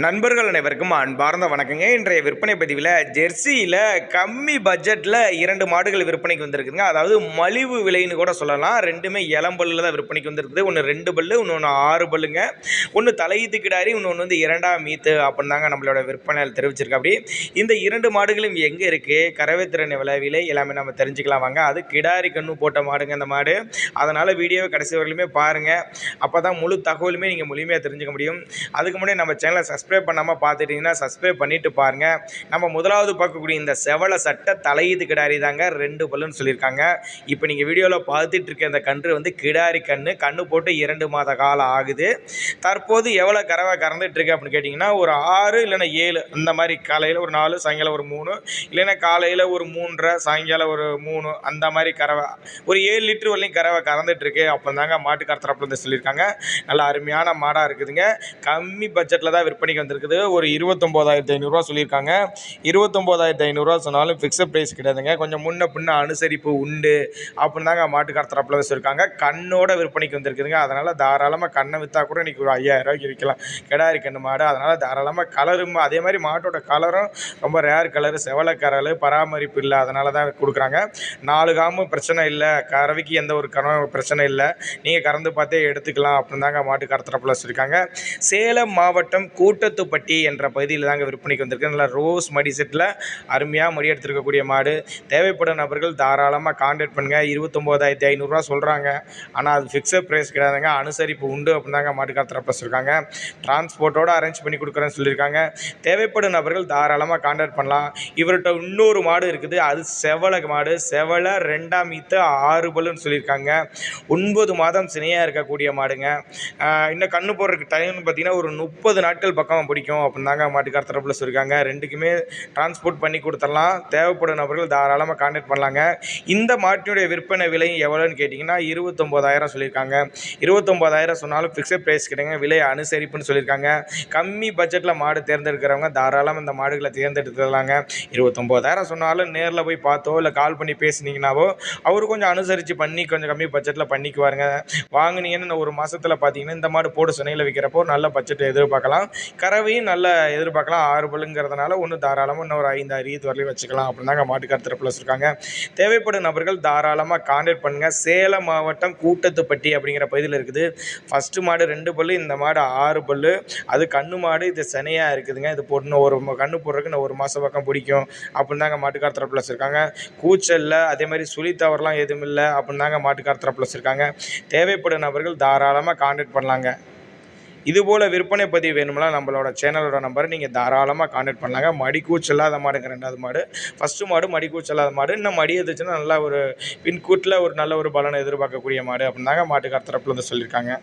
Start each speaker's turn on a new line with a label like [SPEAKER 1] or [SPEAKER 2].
[SPEAKER 1] நண்பர்கள் அனைவருக்கும் அன்பார்ந்த வணக்கங்க. இன்றைய விற்பனை பதிவில் ஜெர்சியில் கம்மி பட்ஜெட்டில் 2 மாடுகள் விற்பனைக்கு வந்திருக்குங்க. அதாவது மலிவு விலைன்னு கூட சொல்லலாம். ரெண்டுமே இளம்பல்லில் தான் விற்பனைக்கு வந்திருக்குது. ஒன்று 2 பல்லு, இன்னொன்று 6 பல்லுங்க. ஒன்று தலையீத்து கிடாரி, இன்னொன்று வந்து 2ஆம் மீத்து அப்படின்னு தாங்க நம்மளோட விற்பனையில் தெரிவிச்சிருக்கு. அப்படி இந்த 2 மாடுகளும் எங்கே இருக்குது, கறவை திறன் விலை எல்லாமே நம்ம தெரிஞ்சுக்கலாம் வாங்க. அது கிடாரி கண்ணு போட்ட மாடுங்க இந்த மாடு. அதனால் வீடியோவை கடைசி வரையிலுமே பாருங்கள். அப்போ தான் முழு தகவலுமே நீங்கள் முழுமையாக தெரிஞ்சுக்க முடியும். அதுக்கு முன்னாடி நம்ம சேனலை சப்ஸ்கிரைப் பண்ணாமல் பார்த்துட்டிங்கன்னா சப்ஸ்கிரைப் பண்ணிவிட்டு பாருங்கள். நம்ம முதலாவது பார்க்கக்கூடிய இந்த செவலை சட்டை தலையீத்து கிடாரி தாங்க 2 பல்லுன்னு சொல்லியிருக்காங்க. இப்போ நீங்கள் வீடியோவில் பார்த்துட்டு இருக்க இந்த கன்று வந்து கிடாரி கண்ணு போட்டு 2 மாத காலம் ஆகுது. தற்போது எவ்வளோ கறவை கறந்துட்டுருக்கு அப்படின்னு கேட்டிங்கன்னா ஒரு 6 இல்லைன்னா 7 அந்த மாதிரி. காலையில் ஒரு 4, சாயங்காலம் ஒரு 3, இல்லைன்னா காலையில் ஒரு 3.5, சாயங்காலம் ஒரு 3 அந்த மாதிரி கறவை ஒரு 7 லிட்டர் வரலையும் கறவை கறந்துட்டுருக்கு அப்படின்னு தாங்க மாட்டுக்கார தரப்புல இருந்து சொல்லியிருக்காங்க. நல்ல அருமையான மாடாக இருக்குதுங்க. கம்மி பட்ஜெட்டில் தான் விற்பனைக்கு வந்திருக்குது. ஒரு 29,500 சொல்லியிருக்காங்க. 29,500 சொன்னாலும் ஃபிக்ஸட் ப்ரைஸ் கிடையாதுங்க. கொஞ்சம் முன்ன பின்ன அனுசரிப்பு உண்டு அப்படின்னு தாங்க மாட்டுக்கார தரப்புல சொல்லியிருக்காங்க. கண்ணோட விற்பனைக்கு வந்திருக்குதுங்க. அதனால் தாராளமாக கண்ணை விற்றா கூட இன்றைக்கி ஒரு 5,000 ரூபாய்க்கு விற்கலாம் கிடாரி கண்ணு மாடு. அதனால் தாராளமாக கலரும் அதே மாதிரி மாட்டோட கலரும் ரொம்ப ரேர் கலரு, செவலை கரல், பராமரிப்பு இல்லை. அதனால தான் கொடுக்குறாங்க. 4 காமும் பிரச்சனை இல்லை, கறவைக்கு எந்த ஒரு பிரச்சனை இல்லை, நீங்கள் கறந்து பார்த்தே எடுத்துக்கலாம் அப்படின்னு தாங்க மாட்டுக்கார தரப்புல சொல்லியிருக்காங்க. சேலம் மாவட்டம் கூட்டத்துப்பட்டி என்ற பகுதியில் தாங்க விற்பனைக்கு வந்திருக்கு. நல்லா ரோஸ் மடி செட்டில் அருமையாக மடி எடுத்துருக்கக்கூடிய மாடு. தேவைப்படும் நபர்கள் தாராளமாக கான்டாக்ட் பண்ணுங்கள். 29,500 சொல்கிறாங்க. ஆனால் அது ஃபிக்ஸட் ப்ரைஸ் கிடையாதுங்க, அனுசரிப்பு உண்டு அப்படின்னு தாங்க மாட்டுக்கார தரப்புல சொல்லியிருக்காங்க. டிரான்ஸ்போர்ட்டோடு அரேஞ்ச் பண்ணி கொடுக்குறேன்னு சொல்லியிருக்காங்க. தேவைப்படும் நபர்கள் தாராளமாக கான்டாக்ட் பண்ணலாம். இவர்கிட்ட இன்னொரு மாடு இருக்குது, அது செவலை மாடு. செவலை 2ஆம் ஈத்து 6 பல்லுன்னு சொல்லியிருக்காங்க. 9 மாதம் சினையாக இருக்கக்கூடிய மாடுங்க. இன்னும் கண்ணு போடுறதுக்கு டைம்னு பார்த்தீங்கன்னா ஒரு 30 நாட்கள் பக்கம் பிடிக்கும் அப்படின்னு தாங்க மாட்டுக்கார தரப்புல சொல்லியிருக்காங்க. ரெண்டுக்குமே டிரான்ஸ்போர்ட் பண்ணி கொடுத்துடலாம். தேவைப்படும் நபர்கள் தாராளமாக கான்டாக்ட் பண்ணலாங்க. இந்த மாட்டினுடைய விற்பனை விலை எவ்வளோன்னு கேட்டிங்கன்னா 29,000 சொல்லியிருக்காங்க. 29,000 சொன்னாலும் ஃபிக்ஸட் ப்ரைஸ் கிடையாது, விலை அனுசரிப்புன்னு சொல்லியிருக்காங்க. கம்மி பட்ஜெட்டில் மாடு தேர்ந்தெடுக்கிறவங்க தாராளமாக இந்த மாடுகளை தேர்ந்தெடுத்துடலாங்க. 29,000 சொன்னாலும் நேரில் போய் பார்த்தோ இல்லை கால் பண்ணி பேசுனீங்கன்னாவோ அவரு கொஞ்சம் அனுசரித்து பண்ணி கொஞ்சம் கம்மி பட்ஜெட்டில் பண்ணிக்குவாருங்க. வாங்கினீங்கன்னு ஒரு மாதத்தில் பார்த்தீங்கன்னா இந்த மாடு போடு சினையில் விற்கிறப்போ நல்ல பட்ஜெட்டை எதிர்பார்க்கலாம். கறவையும் நல்ல எதிர்பார்க்கலாம். 6 பல்லுங்கிறதுனால ஒன்று தாராளமாக இன்னும் ஒரு 5-6 ஈத்து வரலையும் வச்சுக்கலாம் அப்படின்னு தாங்க மாட்டுக்கார தரப்புல இருக்காங்க. தேவைப்படும் நபர்கள் தாராளமாக கான்டாக்ட் பண்ணுங்கள். சேலம் மாவட்டம் கூட்டத்துப்பட்டி அப்படிங்கிற பகுதியில் இருக்குது. ஃபஸ்ட்டு மாடு 2 பல்லு, இந்த மாடு 6 பல்லு. அது கண்ணு மாடு, இது சினையாக இருக்குதுங்க. இது போட்டு ஒரு கண்ணு போடுறதுக்கு இன்னும் 1 மாதம் பக்கம் பிடிக்கும் அப்படின்னு தாங்க மாட்டுக்கார தரப்புல இருக்காங்க. கூச்சலில் அதே மாதிரி சுழி தவறலாம் எதுவும் இல்லை அப்படின்னு தாங்க மாட்டுக்கார தரப்புல இருக்காங்க. தேவைப்படும் நபர்கள் தாராளமாக கான்டாக்ட் பண்ணலாங்க. இதுபோல் விற்பனை பதிவு வேணும்னா நம்மளோட சேனலோட நம்பரை நீங்கள் தாராளமாக கான்டாக்ட் பண்ணலாங்க. மடி கூச்சல்லாத மாடுங்க 2வது மாடு. ஃபஸ்ட்டு மாடு மடி கூச்சல்லாத மாடு. இன்னும் மடி எதுச்சுன்னா நல்லா ஒரு பின்கூட்டில் ஒரு நல்ல ஒரு பலனை எதிர்பார்க்கக்கூடிய மாடு அப்படின்னு தாங்க மாட்டுக்கார தரப்புல சொல்லியிருக்காங்க.